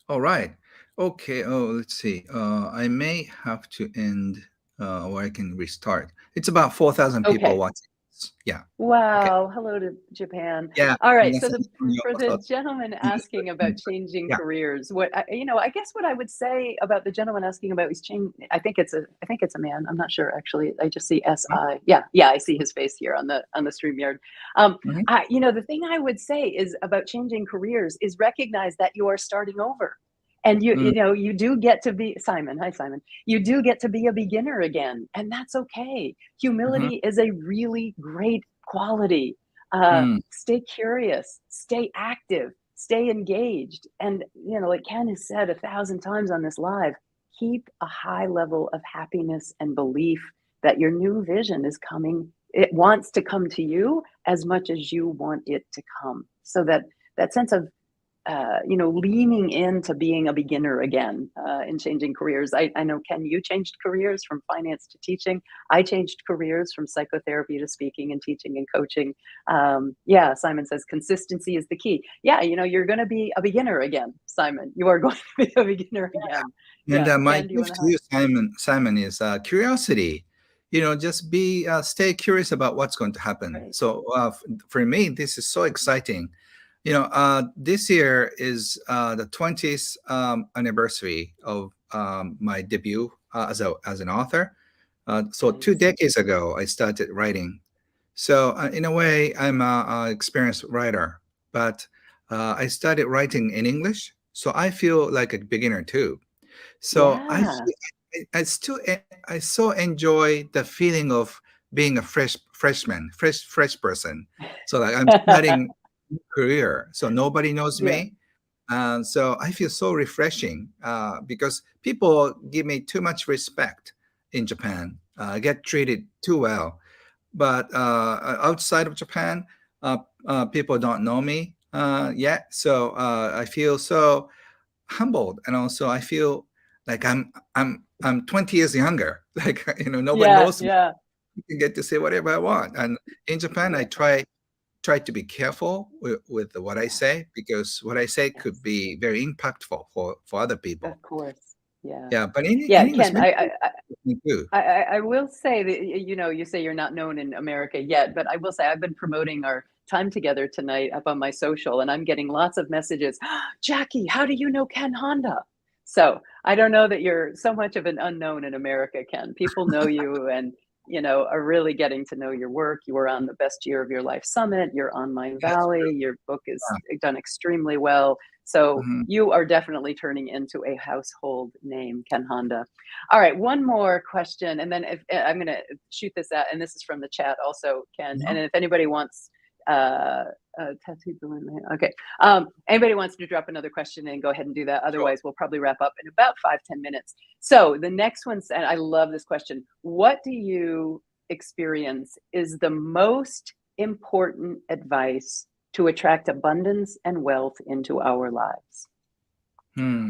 All right. Okay. Oh, let's see. I may have to end, or I can restart. It's about 4,000 people Okay. watching this. Yeah. Okay. Wow, hello to Japan. Yeah. All right, so 皆さん、for the gentleman asking about changing Yeah. careers, I guess what I would say about the gentleman asking about is change. I think it's a man. I'm not sure actually. I just see SI. Yeah, I see his face here on the StreamYard. Mhm, The thing I would say is about changing careers is recognize that you are starting over. And mhm, you do get to be Simon. Hi, Simon. You do get to be a beginner again, and that's okay. mhm, Humility is a really great quality. mm, Stay curious, stay active, stay engaged. And, like Ken has said 1,000 times on this live, keep a high level of happiness and belief that your new vision is coming. It wants to come to you as much as you want it to come. So that sense of leaning into being a beginner again in changing careers. I know, Ken, you changed careers from finance to teaching. I changed careers from psychotherapy to speaking and teaching and coaching. Yeah, Simon says consistency is the key. Yeah, you're going to be a beginner again, Simon. You are going to be a beginner again. And Yeah, my Ken, do you want gift to to you, Simon, is curiosity. Just stay curious about what's going to happen. Right. So for me, this is so exciting. This year is the 20th anniversary of my debut as an author. So two Nice. decades ago, I started writing. So in a way, I'm an experienced writer, but I started writing in English. So I feel like a beginner too. So Yeah. I so enjoy the feeling of being a fresh person. So like I'm starting a career, so nobody knows Yeah. me. So I feel so refreshing because people give me too much respect in Japan. I get treated too well, but outside of Japan, people don't know me yet. So I feel so humbled, and also I feel like I'm 20 years younger. Like no one Yeah. knows me. Yeah. I can get to say whatever I want. And in Japan, I Yeah. try to be careful with what I Yeah. say, because what I say Yes. could be very impactful for other people. Of course. Yeah. Yeah, but in Yeah, English, Ken, maybe me too. I will say that you say you're not known in America yet, but I will say I've been promoting our time together tonight up on my social, and I'm getting lots of messages. Jackie, how do you know Ken Honda? So I don't know that you're so much of an unknown in America, Ken. People know you and are really getting to know your work. You were on the Best Year of Your Life Summit. You're on Mind That's Valley. Your book is done extremely well. So true. you are definitely turning into a household name, Ken Honda. All right, one more question, and then if I'm going to shoot this out, and this is from the chat also, Ken. And if anybody wants, tattoo balloon. Okay, anybody wants to drop another question in, go ahead and do that. Otherwise, we'll probably wrap up in about 5-10 minutes. So the next one, and I love this question. What do you experience is the most important advice to attract abundance and wealth into our lives?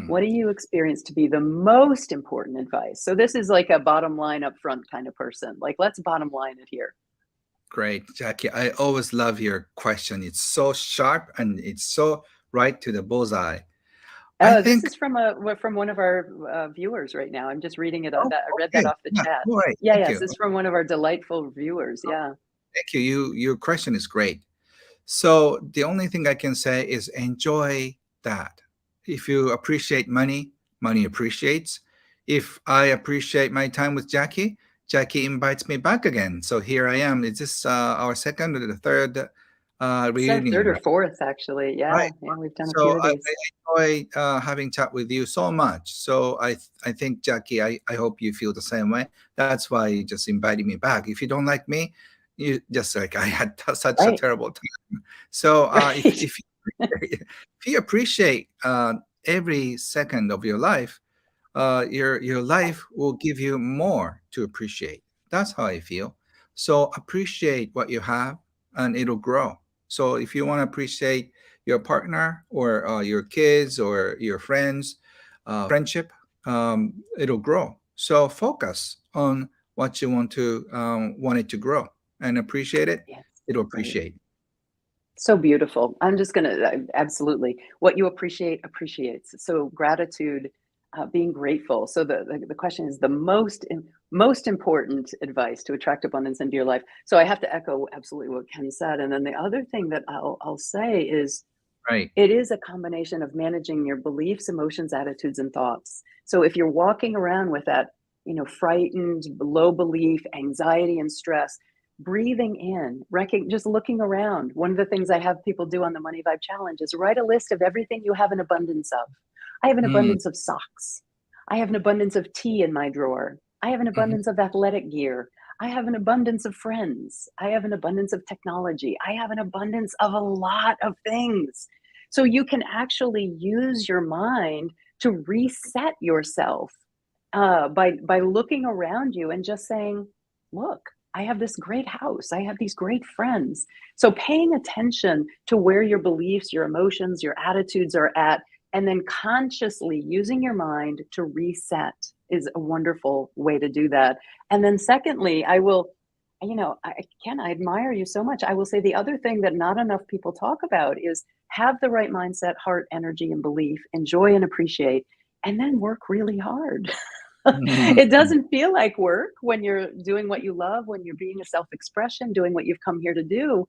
What do you experience to be the most important advice? So this is like a bottom line up front kind of person. Like, let's bottom line it here. Great, Jackie. I always love your question. It's so sharp and it's so right to the bullseye. I Oh, this think. is from one of our viewers right now. I'm just reading it. Oh, That I read that okay. off the Yeah. chat. All right. Yeah, Thank yes, you. it's from one of our delightful viewers. Yeah. Thank you. Your question is great. So the only thing I can say is enjoy that. If you appreciate money, money appreciates. If I appreciate my time with Jackie, Jackie invites me back again. So here I am. Is this our second or the third It's our reunion? third or Right. fourth, actually. Yeah, Right. yeah, we've done a few So of I these. enjoy having chat with you so much. So I think, Jackie, I hope you feel the same way. That's why you just invited me back. If you don't like me, you just like I had such a Right. terrible time. So Right. if you appreciate every second of your life, your life will give you more to appreciate. That's how I feel. So appreciate what you have, and it'll grow. So if you want to appreciate your partner or your kids or your friends, friendship, it'll grow. So focus on what you want it to grow and appreciate it. Yes. It'll Right. appreciate. So beautiful. I'm just going to absolutely what you appreciate appreciates. So gratitude, being grateful. So the question is the most important advice to attract abundance into your life. So I have to echo absolutely what Ken said. And then the other thing that I'll say is Right. it is a combination of managing your beliefs, emotions, attitudes, and thoughts. So if you're walking around with that, frightened, low belief, anxiety, and stress, breathing in, just looking around. One of the things I have people do on the Money Vibe Challenge is write a list of everything you have an abundance of. I have an Mm, abundance of socks. I have an abundance of tea in my drawer. I have an mhm, abundance of athletic gear. I have an abundance of friends. I have an abundance of technology. I have an abundance of a lot of things. So you can actually use your mind to reset yourself by looking around you and just saying, "Look, I have this great house. I have these great friends." So paying attention to where your beliefs, your emotions, your attitudes are at, and then consciously using your mind to reset is a wonderful way to do that. And then secondly, I admire you so much. I will say the other thing that not enough people talk about is have the right mindset, heart, energy, and belief, enjoy and appreciate, and then work really hard. It mhm, doesn't feel like work when you're doing what you love, when you're being a self-expression, doing what you've come here to do.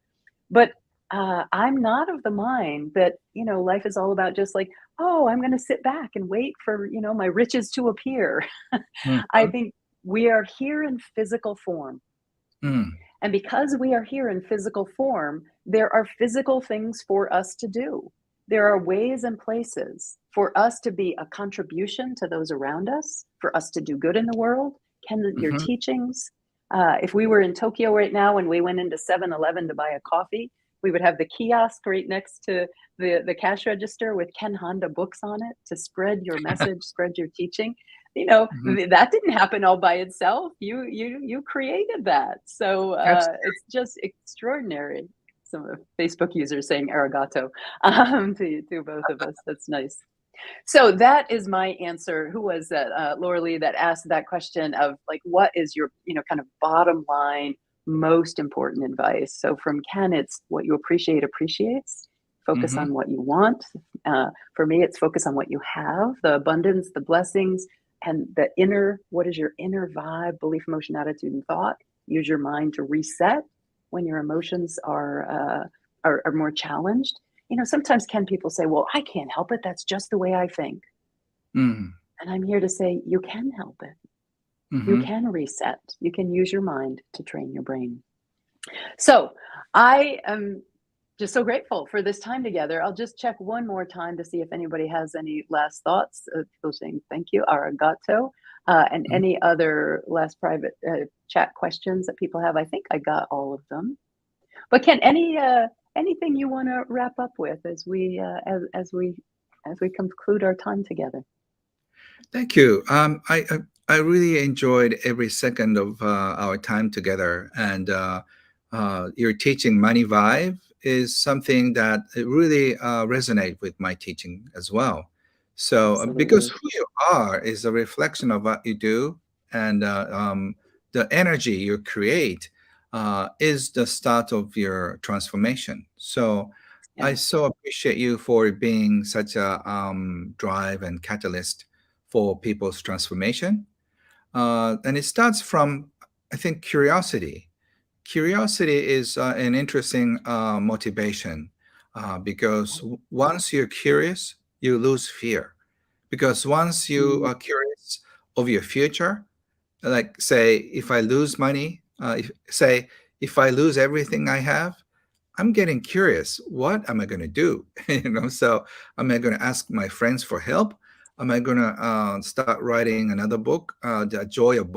But I'm not of the mind that, life is all about just like, oh, I'm going to sit back and wait for, my riches to appear. mhm, I think we are here in physical form. mhm, And because we are here in physical form, there are physical things for us to do. There are ways and places for us to be a contribution to those around us, for us to do good in the world. Ken, your mhm. teachings, if we were in Tokyo right now and we went into 7-Eleven to buy a coffee, we would have the kiosk right next to the cash register with Ken Honda books on it to spread your message, spread your teaching. Mhm. That didn't happen all by itself. You created that. So That's it's just extraordinary. Some of Facebook users saying arigato to both of us. That's nice. So that is my answer. Who was that? Laura Lee that asked that question of like, what is your, kind of bottom line, most important advice? So from Ken, it's what you appreciate appreciates. Focus mhm, on what you want. For me, it's focus on what you have, the abundance, the blessings, and what is your inner vibe, belief, emotion, attitude, and thought. Use your mind to reset when your emotions are more challenged. Sometimes can people say, well, I can't help it. That's just the way I think. mhm, And I'm here to say, you can help it. You mhm. can reset. You can use your mind to train your brain. So I am just so grateful for this time together. I'll just check one more time to see if anybody has any last thoughts. People saying thank you, arigato, and Mhm. any other last private chat questions that people have. I think I got all of them. But Ken, anything you want to wrap up with as we conclude our time together? Thank you. I really enjoyed every second of our time together, and your teaching, Money Vibe, is something that it really resonate with my teaching as well. So, because Absolutely. who you are is a reflection of what you do, and the energy you create is the start of your transformation. So, I Yes. so appreciate you for being such a drive and catalyst for people's transformation. And it starts from, I think, curiosity. Curiosity is an interesting motivation because once you're curious, you lose fear. Because once you Mm, are curious of your future, like say, if I lose money, if I lose everything I have, I'm getting curious. What am I going to do? So am I going to ask my friends for help? am I gonna start writing another book, The Joy of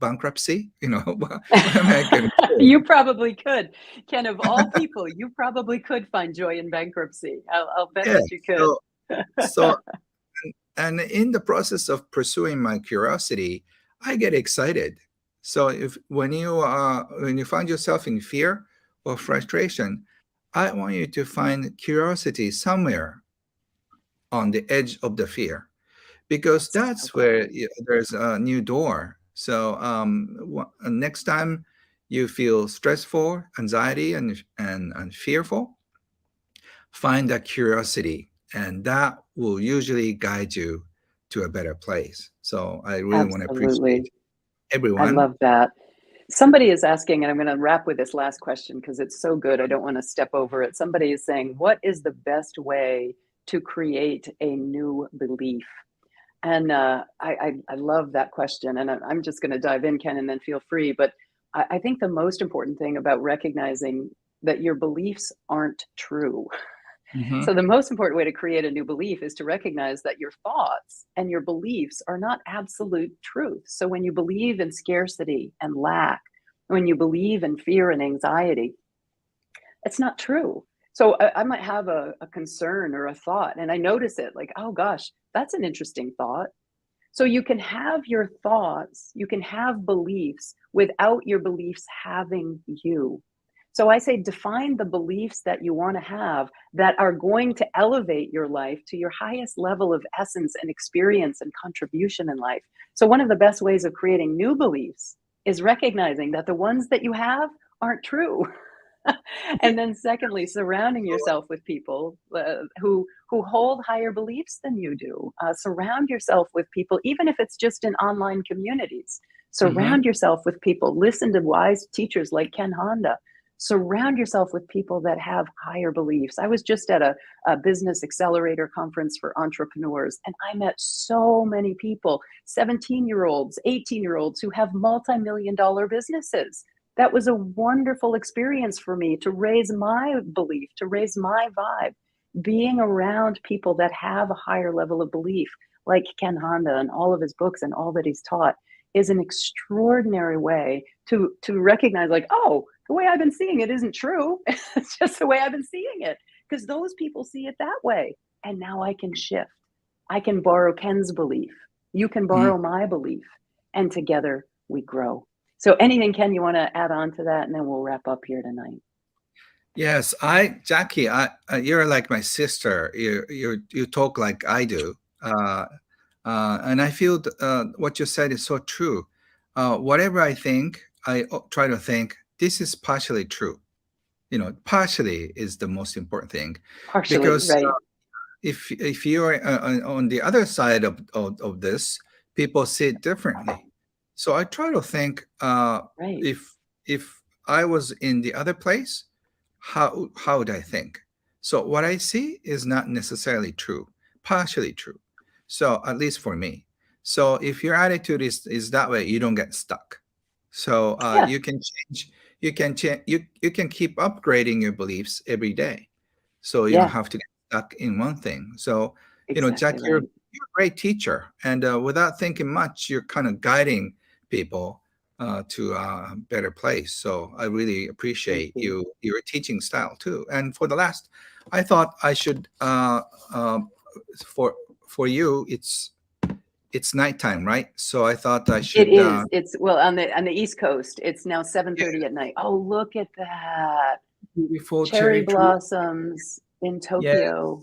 Bankruptcy? What am I gonna do? You probably could. Ken, of all people, you probably could find joy in bankruptcy. I'll bet Yeah. that you could. So, and in the process of pursuing my curiosity, I get excited. So when you find yourself in fear or frustration, I want you to find curiosity somewhere on the edge of the fear, because that's where there's a new door. So next time you feel stressful, anxiety, and fearful, find that curiosity, and that will usually guide you to a better place. So I really want to appreciate Absolutely. I everyone. love that. Somebody is asking, and I'm going to wrap with this last question because it's so good. I don't want to step over it. Somebody is saying, what is the best way to create a new belief? And I love that question. And I'm just going to dive in, Ken, and then feel free. But I think the most important thing about recognizing that your beliefs aren't true. Mm-hmm. So the most important way to create a new belief is to recognize that your thoughts and your beliefs are not absolute truth. So when you believe in scarcity and lack, when you believe in fear and anxiety, it's not true. So I might have a concern or a thought, and I notice it like, oh gosh, that's an interesting thought. So you can have your thoughts, you can have beliefs without your beliefs having you. So I say define the beliefs that you want to have that are going to elevate your life to your highest level of essence and experience and contribution in life. So one of the best ways of creating new beliefs is recognizing that the ones that you have aren't true. And then secondly, surrounding yourself with people who hold higher beliefs than you do. Surround yourself with people, even if it's just in online communities. Surround yourself with people. Listen to wise teachers like Ken Honda. Surround yourself with people that have higher beliefs. I was just at a business accelerator conference for entrepreneurs, and I met so many people, 17-year-olds, 18-year-olds who have multi-million-dollar businesses. That was a wonderful experience for me to raise my belief, to raise my vibe. Being around people that have a higher level of belief, like Ken Honda and all of his books and all that he's taught, is an extraordinary way to recognize, like, oh, the way I've been seeing it isn't true. It's just the way I've been seeing it, because those people see it that way. And now I can shift. I can borrow Ken's belief. You can borrow my belief. And together we grow. So anything, Ken, you want to add on to that? And then we'll wrap up here tonight. Yes, Jackie, you're like my sister. You talk like I do, and I feel what you said is so true. Whatever I think, I try to think this is partially true. Partially is the most important thing, Partially, because right. If you're on the other side of this, people see it differently. So I try to think, Right. if I was in the other place, how would I think? So what I see is not necessarily true, partially true. So at least for me. So if your attitude is that way, you don't get stuck. So Yeah. you can change. You can keep upgrading your beliefs every day. So you don't have to get stuck in one thing. So Jack, Exactly you're right. a great teacher, and without thinking much, you're kind of guiding people to a better place. So I really appreciate Thank you. your teaching style too. And for the last, I thought I should for you it's nighttime, right? So I thought I It should. is. It's well on the East Coast. It's now 7:30 at night. Oh, look at that! Beautiful Cherry cherry tree. blossoms in Yes, Tokyo.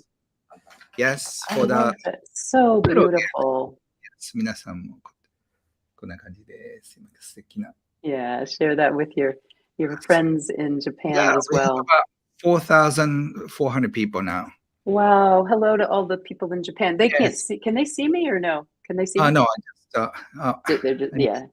yes, I for the love it. So little beautiful. 皆さんもこんな感じです。素敵な。 Yeah, share that with your friends in Japan Yeah, as we have well. about 4,400 people now. Wow. Hello to all the people in Japan. They can't Yes. see. Can they see me or no? Can they see me? No, I just, They're just, yeah.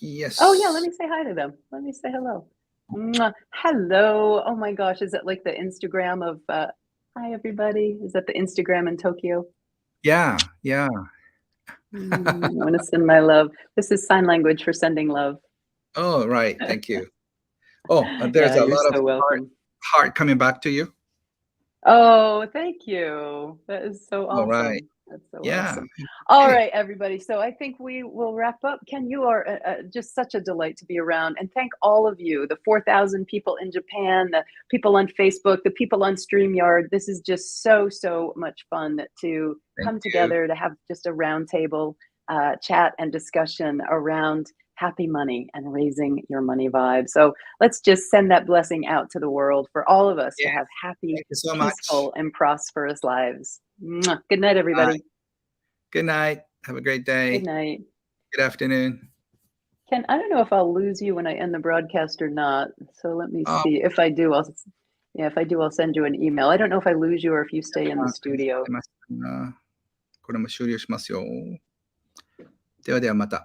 yes. Oh, yeah. Let me say hi to them. Let me say hello. Mwah. Hello. Oh my gosh. Is it like the Instagram of, hi, everybody? Is that the Instagram in Tokyo? Yeah. I want to send my love. This is sign language for sending love. Oh, right. Thank you. Oh, there's Yeah, a you're lot of so welcome. heart coming back to you. Oh, thank you. That is so All right. awesome. That's so Yeah. awesome. All Hey. right, everybody. So I think we will wrap up. Ken, you are just such a delight to be around. And thank all of you, the 4,000 people in Japan, the people on Facebook, the people on StreamYard. This is just so, so much fun to Thank come you. together, to have just a roundtable chat and discussion around happy money and raising your money vibe. So let's just send that blessing out to the world for all of us to Yes. have happy, Thank you so peaceful, much. and prosperous lives. Mwah. Good night, Bye. everybody. Good night. Have a great Good day. night. Good afternoon. Ken, I don't know if I'll lose you when I end the broadcast or not. So let me Oh, see. If I do, I'll send you an email. I don't know if I lose you or if you stay in the 皆さん、studio. これも終了しますよ。ではではまた。